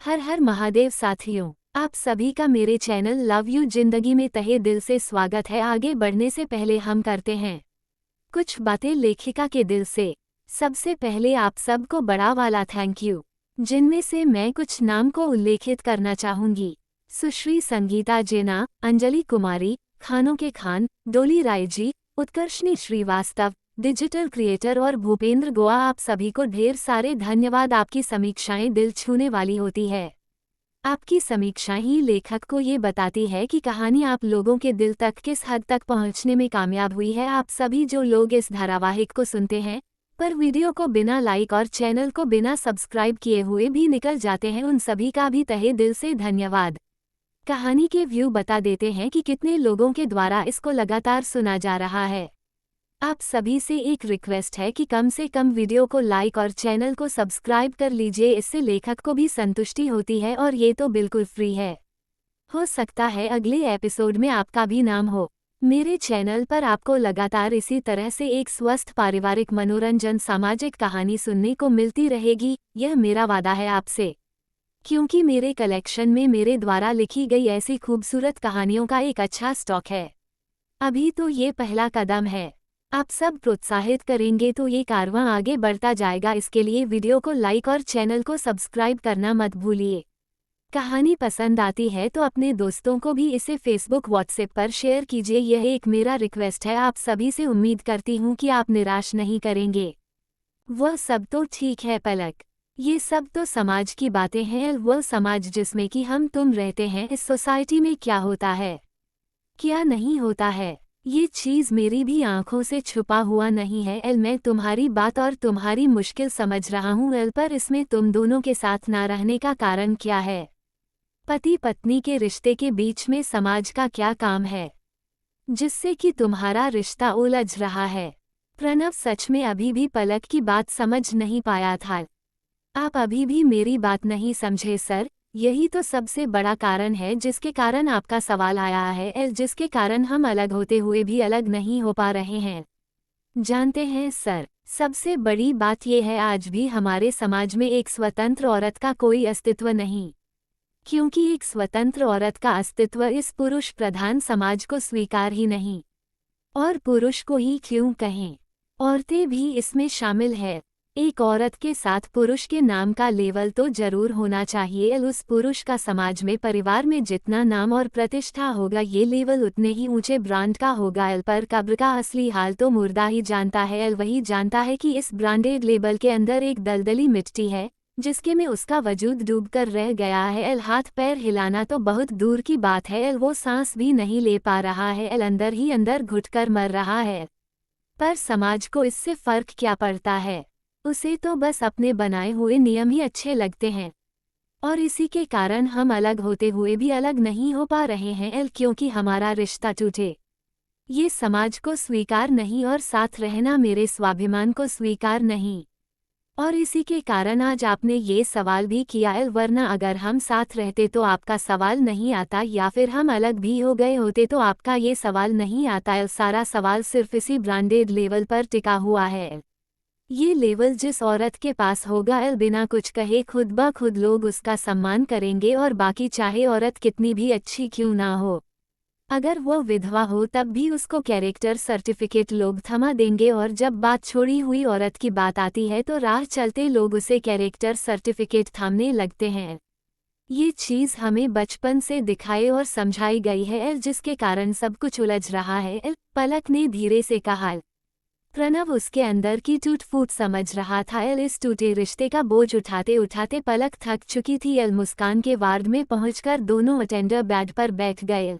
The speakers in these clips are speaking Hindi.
हर हर महादेव साथियों, आप सभी का मेरे चैनल लव यू जिंदगी में तहे दिल से स्वागत है। आगे बढ़ने से पहले हम करते हैं कुछ बातें लेखिका के दिल से। सबसे पहले आप सबको बड़ा वाला थैंक यू, जिनमें से मैं कुछ नाम को उल्लेखित करना चाहूंगी। सुश्री संगीता जेना, अंजलि कुमारी, खानों के खान, डोली राय जी, उत्कर्षणी श्रीवास्तव, डिजिटल क्रिएटर और भूपेंद्र गोवा, आप सभी को ढेर सारे धन्यवाद। आपकी समीक्षाएं दिल छूने वाली होती है। आपकी समीक्षा ही लेखक को ये बताती है कि कहानी आप लोगों के दिल तक किस हद तक पहुंचने में कामयाब हुई है। आप सभी जो लोग इस धारावाहिक को सुनते हैं पर वीडियो को बिना लाइक और चैनल को बिना सब्सक्राइब किए हुए भी निकल जाते हैं, उन सभी का भी तहे दिल से धन्यवाद। कहानी के व्यू बता देते हैं कि कितने लोगों के द्वारा इसको लगातार सुना जा रहा है। आप सभी से एक रिक्वेस्ट है कि कम से कम वीडियो को लाइक और चैनल को सब्सक्राइब कर लीजिए, इससे लेखक को भी संतुष्टि होती है और ये तो बिल्कुल फ्री है। हो सकता है अगले एपिसोड में आपका भी नाम हो। मेरे चैनल पर आपको लगातार इसी तरह से एक स्वस्थ पारिवारिक मनोरंजन सामाजिक कहानी सुनने को मिलती रहेगी, यह मेरा वादा है आपसे। क्योंकि मेरे कलेक्शन में मेरे द्वारा लिखी गई ऐसी खूबसूरत कहानियों का एक अच्छा स्टॉक है। अभी तो ये पहला कदम है। आप सब प्रोत्साहित करेंगे तो ये कारवां आगे बढ़ता जाएगा। इसके लिए वीडियो को लाइक और चैनल को सब्सक्राइब करना मत भूलिए। कहानी पसंद आती है तो अपने दोस्तों को भी इसे फेसबुक व्हाट्सएप पर शेयर कीजिए, यह एक मेरा रिक्वेस्ट है। आप सभी से उम्मीद करती हूँ कि आप निराश नहीं करेंगे। वह सब तो ठीक है पलक, ये सब तो समाज की बातें हैं। वह समाज जिसमें कि हम तुम रहते हैं, इस सोसाइटी में क्या होता है क्या नहीं होता है, ये चीज़ मेरी भी आंखों से छुपा हुआ नहीं है। मैं तुम्हारी बात और तुम्हारी मुश्किल समझ रहा हूँ, पर इसमें तुम दोनों के साथ ना रहने का कारण क्या है? पति पत्नी के रिश्ते के बीच में समाज का क्या काम है जिससे कि तुम्हारा रिश्ता उलझ रहा है? प्रणव सच में अभी भी पलक की बात समझ नहीं पाया था। आप अभी भी मेरी बात नहीं समझे सर। यही तो सबसे बड़ा कारण है जिसके कारण आपका सवाल आया है, जिसके कारण हम अलग होते हुए भी अलग नहीं हो पा रहे हैं। जानते हैं सर, सबसे बड़ी बात यह है आज भी हमारे समाज में एक स्वतंत्र औरत का कोई अस्तित्व नहीं। क्योंकि एक स्वतंत्र औरत का अस्तित्व इस पुरुष प्रधान समाज को स्वीकार ही नहीं। और पुरुष को ही क्यों कहें, औरतें भी इसमें शामिल है। एक औरत के साथ पुरुष के नाम का लेवल तो जरूर होना चाहिए। उस पुरुष का समाज में परिवार में जितना नाम और प्रतिष्ठा होगा, ये लेवल उतने ही ऊंचे ब्रांड का होगा। पर कब्र का असली हाल तो मुर्दा ही जानता है। वही जानता है कि इस ब्रांडेड लेबल के अंदर एक दलदली मिट्टी है जिसके में उसका वजूद डूब कर रह गया है। हाथ पैर हिलाना तो बहुत दूर की बात है, वो सांस भी नहीं ले पा रहा है। अंदर ही अंदर घुटकर मर रहा है। पर समाज को इससे फर्क क्या पड़ता है? उसे तो बस अपने बनाए हुए नियम ही अच्छे लगते हैं। और इसी के कारण हम अलग होते हुए भी अलग नहीं हो पा रहे हैं, क्योंकि हमारा रिश्ता टूटे ये समाज को स्वीकार नहीं और साथ रहना मेरे स्वाभिमान को स्वीकार नहीं। और इसी के कारण आज आपने ये सवाल भी किया, वरना अगर हम साथ रहते तो आपका सवाल नहीं आता, या फिर हम अलग भी हो गए होते तो आपका ये सवाल नहीं आता। सारा सवाल सिर्फ इसी ब्रांडेड लेवल पर टिका हुआ है। ये लेवल जिस औरत के पास होगा, बिना कुछ कहे खुद ब खुद लोग उसका सम्मान करेंगे, और बाकी चाहे औरत कितनी भी अच्छी क्यों ना हो, अगर वो विधवा हो तब भी उसको कैरेक्टर सर्टिफिकेट लोग थमा देंगे। और जब बात छोड़ी हुई औरत की बात आती है तो राह चलते लोग उसे कैरेक्टर सर्टिफिकेट थामने लगते हैं। ये चीज़ हमें बचपन से दिखाई और समझाई गई है, जिसके कारण सब कुछ उलझ रहा है। पलक ने धीरे से कहा। प्रणव उसके अंदर की टूट फूट समझ रहा था। इस टूटे रिश्ते का बोझ उठाते उठाते पलक थक चुकी थी। मुस्कान के वार्ड में पहुंचकर दोनों अटेंडर बेड पर बैठ गए।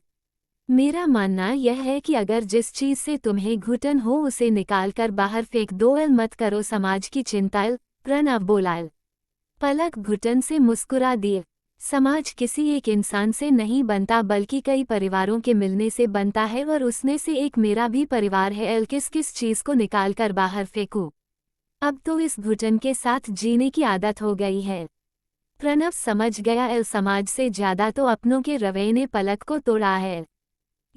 मेरा मानना यह है कि अगर जिस चीज़ से तुम्हें घुटन हो उसे निकाल कर बाहर फेंक दो, मत करो समाज की चिंता। प्रणव बोला। पलक घुटन से मुस्कुरा दिए। समाज किसी एक इंसान से नहीं बनता बल्कि कई परिवारों के मिलने से बनता है, और उसमें से एक मेरा भी परिवार है। किस किस चीज़ को निकाल कर बाहर फेंकूं? अब तो इस घुटन के साथ जीने की आदत हो गई है। प्रणव समझ गया, समाज से ज़्यादा तो अपनों के रवैये ने पलक को तोड़ा है।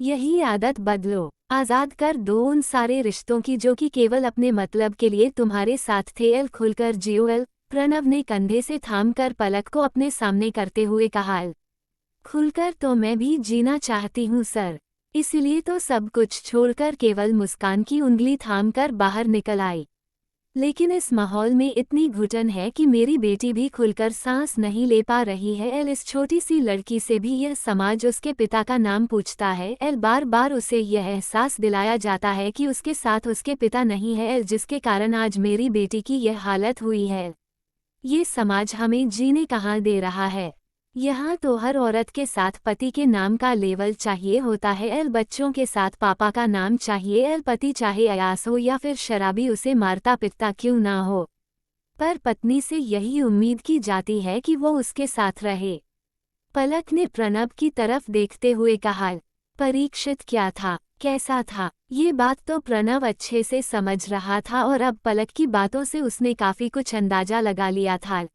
यही आदत बदलो, आज़ाद कर दो उन सारे रिश्तों की जो कि केवल अपने मतलब के लिए तुम्हारे साथ थे। खुलकर जियो। प्रणव ने कंधे से थामकर पलक को अपने सामने करते हुए कहा, खुलकर तो मैं भी जीना चाहती हूँ सर, इसलिए तो सब कुछ छोड़कर केवल मुस्कान की उंगली थामकर बाहर निकल आई। लेकिन इस माहौल में इतनी घुटन है कि मेरी बेटी भी खुलकर सांस नहीं ले पा रही है। इस छोटी सी लड़की से भी यह समाज उसके पिता का नाम पूछता है। बार बार उसे यह एहसास दिलाया जाता है कि उसके साथ उसके पिता नहीं है, जिसके कारण आज मेरी बेटी की यह हालत हुई है। ये समाज हमें जीने कहाँ दे रहा है। यहाँ तो हर औरत के साथ पति के नाम का लेवल चाहिए होता है। बच्चों के साथ पापा का नाम चाहिए। पति चाहे अयास हो या फिर शराबी, उसे मारता पिटता क्यों ना हो, पर पत्नी से यही उम्मीद की जाती है कि वो उसके साथ रहे। पलक ने प्रणव की तरफ देखते हुए कहा, परीक्षित क्या था, कैसा था? ये बात तो प्रणव अच्छे से समझ रहा था और अब पलक की बातों से उसने काफी कुछ अंदाजा लगा लिया था।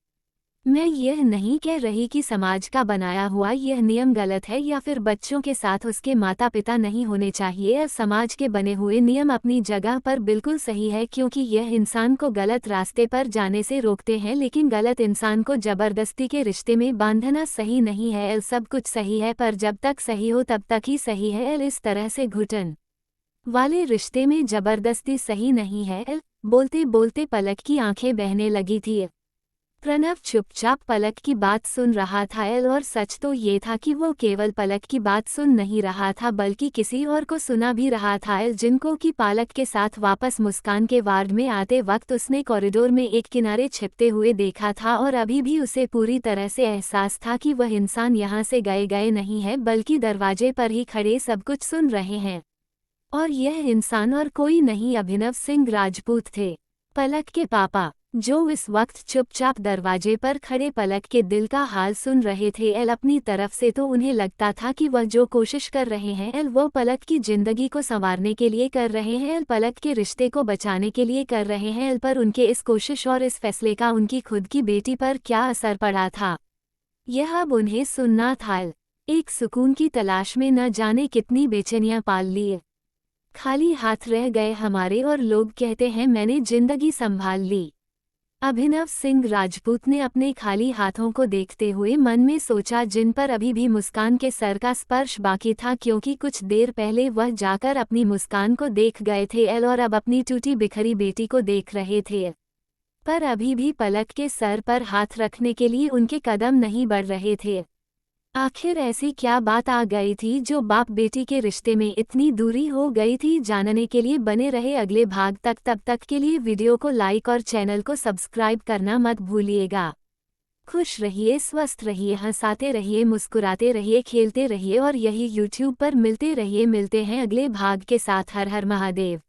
मैं यह नहीं कह रही कि समाज का बनाया हुआ यह नियम गलत है या फिर बच्चों के साथ उसके माता पिता नहीं होने चाहिए। समाज के बने हुए नियम अपनी जगह पर बिल्कुल सही है, क्योंकि यह इंसान को गलत रास्ते पर जाने से रोकते हैं, लेकिन गलत इंसान को जबरदस्ती के रिश्ते में बांधना सही नहीं है। सब कुछ सही है, पर जब तक सही हो तब तक ही सही है। इस तरह से घुटन वाले रिश्ते में जबरदस्ती सही नहीं है। बोलते बोलते पलक की आंखें बहने लगी थी। प्रणव चुपचाप पलक की बात सुन रहा था, और सच तो ये था कि वो केवल पलक की बात सुन नहीं रहा था बल्कि किसी और को सुना भी रहा था, जिनको कि पलक के साथ वापस मुस्कान के वार्ड में आते वक्त उसने कॉरिडोर में एक किनारे छिपते हुए देखा था। और अभी भी उसे पूरी तरह से एहसास था कि वह इंसान यहाँ से गए नहीं है, बल्कि दरवाजे पर ही खड़े सब कुछ सुन रहे हैं। और यह इंसान और कोई नहीं, अभिनव सिंह राजपूत थे, पलक के पापा, जो इस वक्त चुपचाप दरवाजे पर खड़े पलक के दिल का हाल सुन रहे थे। अपनी तरफ से तो उन्हें लगता था कि वह जो कोशिश कर रहे हैं वो पलक की जिंदगी को संवारने के लिए कर रहे हैं, पलक के रिश्ते को बचाने के लिए कर रहे हैं, पर उनके इस कोशिश और इस फैसले का उनकी खुद की बेटी पर क्या असर पड़ा था, यह अब उन्हें सुनना था। एक सुकून की तलाश में न जाने कितनी बेचैनियां पाल लिए। खाली हाथ रह गए हमारे और लोग कहते हैं मैंने जिंदगी संभाल ली। अभिनव सिंह राजपूत ने अपने खाली हाथों को देखते हुए मन में सोचा, जिन पर अभी भी मुस्कान के सर का स्पर्श बाकी था, क्योंकि कुछ देर पहले वह जाकर अपनी मुस्कान को देख गए थे और अब अपनी टूटी बिखरी बेटी को देख रहे थे। पर अभी भी पलक के सर पर हाथ रखने के लिए उनके कदम नहीं बढ़ रहे थे। आखिर ऐसी क्या बात आ गई थी जो बाप बेटी के रिश्ते में इतनी दूरी हो गई थी? जानने के लिए बने रहे अगले भाग तक। तब तक के लिए वीडियो को लाइक और चैनल को सब्सक्राइब करना मत भूलिएगा। खुश रहिए, स्वस्थ रहिए, हंसाते रहिए, मुस्कुराते रहिए, खेलते रहिए और यही यूट्यूब पर मिलते रहिए। मिलते हैं अगले भाग के साथ। हर हर महादेव।